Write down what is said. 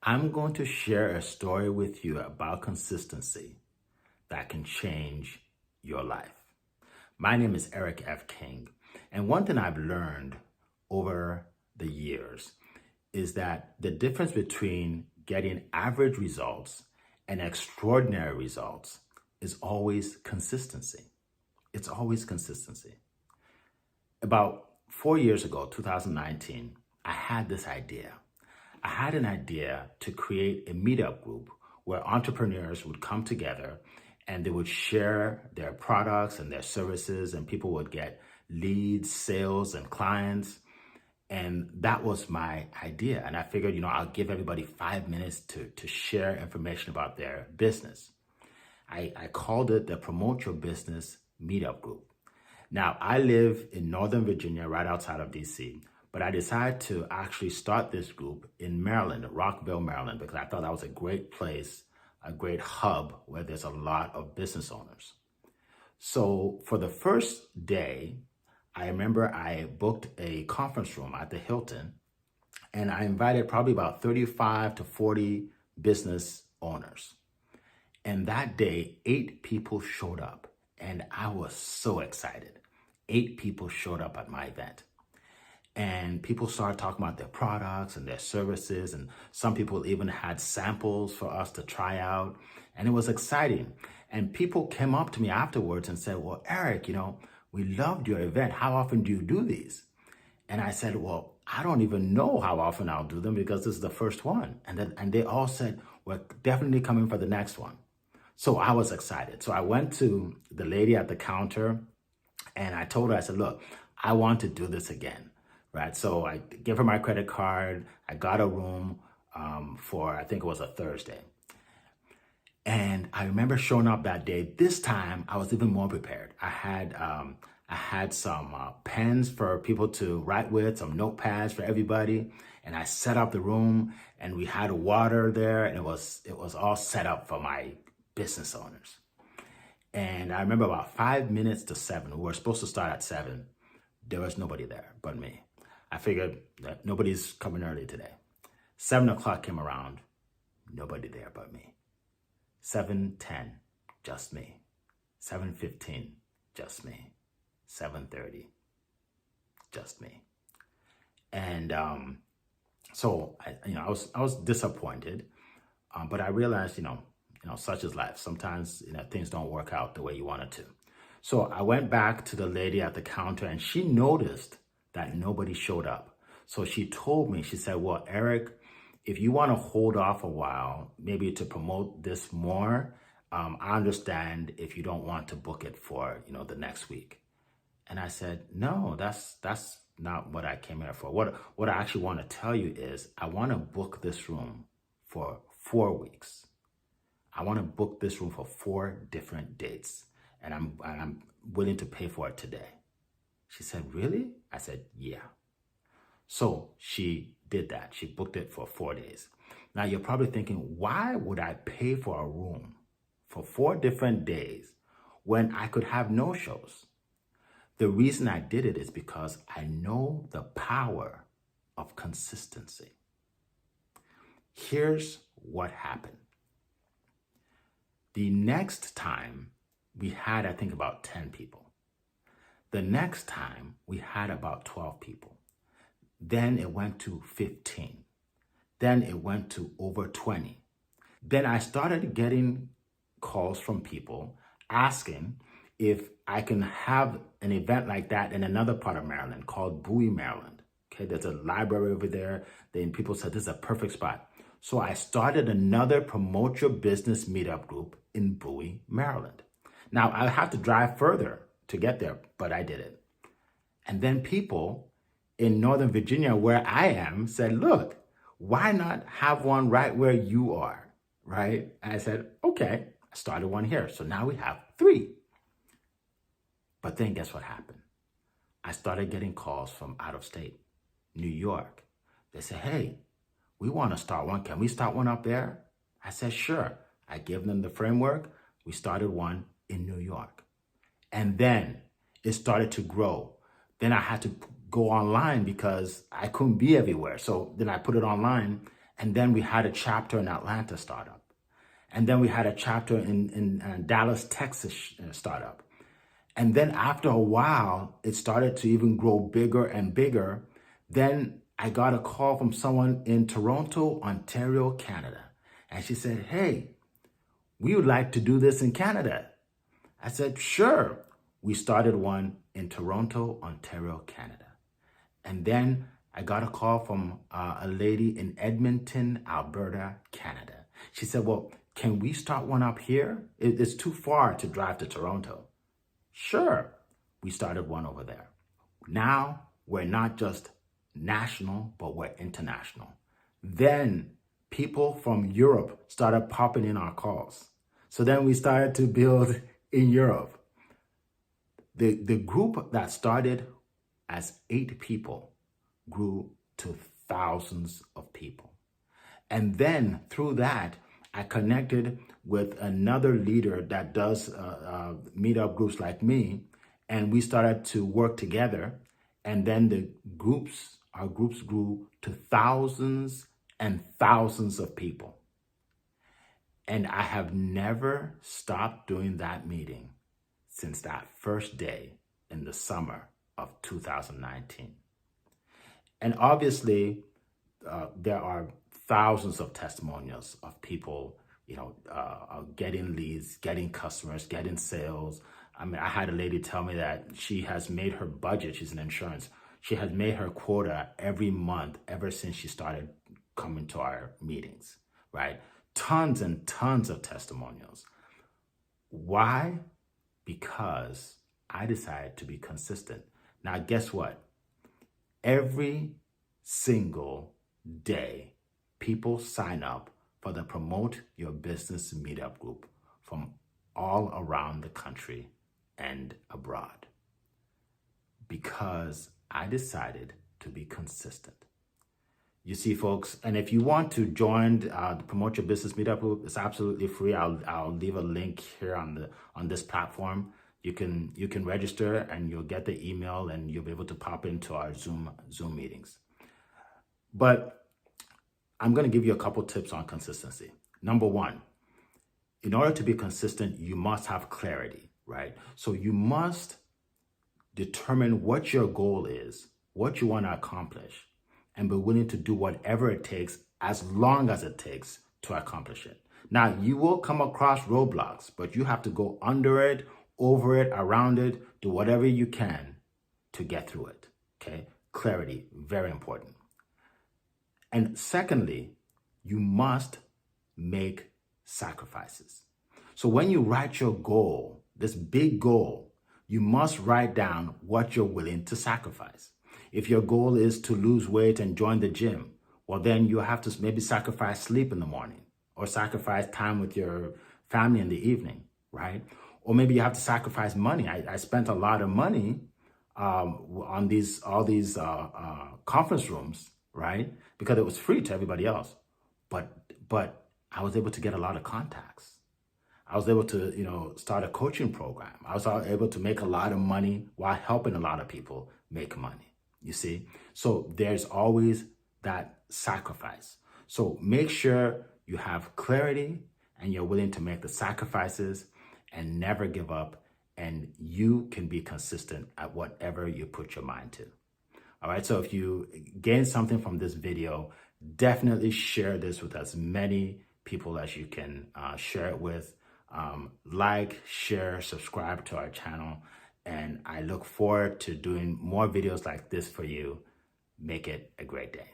I'm going to share a story with you about consistency that can change your life. My name is Eric F. King, and one thing I've learned over the years is that the difference between getting average results and extraordinary results is always consistency. It's always consistency. About 4 years ago, 2019, I had this idea. I had an idea to create a meetup group where entrepreneurs would come together and they would share their products and their services, and people would get leads, sales, and clients. And that was my idea. And I figured, I'll give everybody 5 minutes to share information about their business. I called it the Promote Your Business Meetup Group. Now, I live in Northern Virginia, right outside of DC, but I decided to actually start this group in Maryland, Rockville, Maryland, because I thought that was a great place, a great hub where there's a lot of business owners. So for the first day, I remember I booked a conference room at the Hilton, and I invited probably about 35 to 40 business owners. And that day, 8 people showed up, and I was so excited. 8 people showed up at my event. And people started talking about their products and their services, and some people even had samples for us to try out, and it was exciting. And people came up to me afterwards and said, well, Eric, we loved your event. How often do you do these? And I said, well, I don't even know how often I'll do them because this is the first one. And they all said, we're definitely coming for the next one. So I was excited. So I went to the lady at the counter and I told her, I said, look, I want to do this again, right? So I gave her my credit card. I got a room for, I think it was a Thursday. And I remember showing up that day. This time I was even more prepared. I had some pens for people to write with, some notepads for everybody. And I set up the room and we had water there, and it was all set up for my business owners. And I remember about 5 minutes to 7, we were supposed to start at 7. There was nobody there but me. I figured that nobody's coming early today. 7 o'clock came around, nobody there but me. 7:10, just me. 7:15, just me. 7:30, just me. And so I was disappointed, but I realized, such is life. Sometimes, things don't work out the way you want it to. So I went back to the lady at the counter, and she noticed that nobody showed up. So she told me, she said, well, Eric, if you want to hold off a while, maybe to promote this more, I understand if you don't want to book it for, the next week. And I said, no, that's not what I came here for. What I actually want to tell you is I want to book this room for 4 weeks. I want to book this room for 4 different dates, and I'm willing to pay for it today. She said, really? I said, yeah. So she did that. She booked it for 4 days. Now you're probably thinking, why would I pay for a room for 4 different days when I could have no shows? The reason I did it is because I know the power of consistency. Here's what happened. The next time we had, I think, about 10 people. The next time we had about 12 people. Then it went to 15. Then it went to over 20. Then I started getting calls from people asking if I can have an event like that in another part of Maryland called Bowie, Maryland. Okay, there's a library over there. Then people said this is a perfect spot. So I started another Promote Your Business meetup group in Bowie, Maryland. Now I have to drive further to get there, but I did it. And then people in Northern Virginia, where I am, said, look, why not have one right where you are, right? And I said, okay, I started one here. So now we have 3. But then guess what happened? I started getting calls from out of state, New York. They said, hey, we want to start one. Can we start one up there? I said, sure. I gave them the framework. We started one in New York. And then it started to grow. Then I had to go online because I couldn't be everywhere. So then I put it online, And then we had a chapter in Atlanta startup. And then we had a chapter in Dallas, Texas startup. And then after a while, it started to even grow bigger and bigger. Then I got a call from someone in Toronto, Ontario, Canada. And she said, hey, we would like to do this in Canada. I said, sure. We started one in Toronto, Ontario, Canada. And then I got a call from a lady in Edmonton, Alberta, Canada. She said, well, can we start one up here? It's too far to drive to Toronto. Sure. We started one over there. Now we're not just national, but we're international. Then people from Europe started popping in our calls. So then we started to build in Europe. The group that started as 8 people grew to thousands of people. And then through that, I connected with another leader that does meetup groups like me, and we started to work together. And then our groups grew to thousands and thousands of people. And I have never stopped doing that meeting since that first day in the summer of 2019. And obviously, there are thousands of testimonials of people, getting leads, getting customers, getting sales. I mean, I had a lady tell me that she has made her budget. She's in insurance. She has made her quota every month ever since she started coming to our meetings, right? Tons and tons of testimonials. Why? Because I decided to be consistent. Now, guess what? Every single day, people sign up for the Promote Your Business Meetup group from all around the country and abroad, because I decided to be consistent. You see, folks, and if you want to join the Promote Your Business Meetup group, it's absolutely free. I'll leave a link here on this platform. You can register and you'll get the email and you'll be able to pop into our Zoom meetings. But I'm going to give you a couple tips on consistency. Number one, in order to be consistent, you must have clarity, right? So you must determine what your goal is, what you want to accomplish, and be willing to do whatever it takes, as long as it takes to accomplish it. Now, you will come across roadblocks, but you have to go under it, over it, around it, do whatever you can to get through it, okay? Clarity, very important. And secondly, you must make sacrifices. So when you write your goal, this big goal, you must write down what you're willing to sacrifice. If your goal is to lose weight and join the gym, well, then you have to maybe sacrifice sleep in the morning or sacrifice time with your family in the evening, right? Or maybe you have to sacrifice money. I spent a lot of money on all these conference rooms, right? Because it was free to everybody else. But I was able to get a lot of contacts. I was able to, start a coaching program. I was able to make a lot of money while helping a lot of people make money, you see? So there's always that sacrifice. So make sure you have clarity and you're willing to make the sacrifices and never give up, and you can be consistent at whatever you put your mind to. All right, so if you gain something from this video, definitely share this with as many people as you can share it with. Like, share, subscribe to our channel, and I look forward to doing more videos like this for you. Make it a great day.